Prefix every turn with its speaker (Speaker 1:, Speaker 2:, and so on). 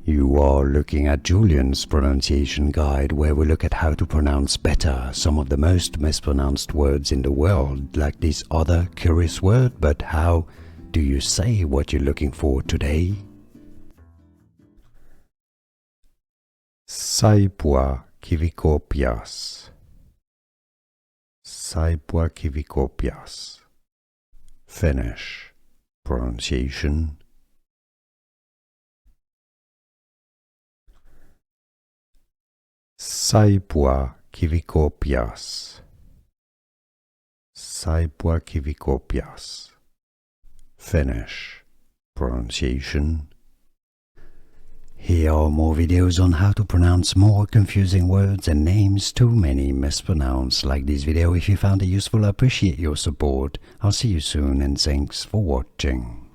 Speaker 1: You are looking at Julian's pronunciation guide, where we look at how to pronounce better some of the most mispronounced words in the world, like this other curious word. But how do you say what you're looking for today? Saippuakivikauppias. Saippuakivikauppias. Finnish pronunciation. Saippuakivikauppias. Saippuakivikauppias. Finnish pronunciation. Here are more videos on how to pronounce more confusing words and names too many mispronounced. Like this video if you found it useful. I appreciate your support. I'll see you soon and thanks for watching.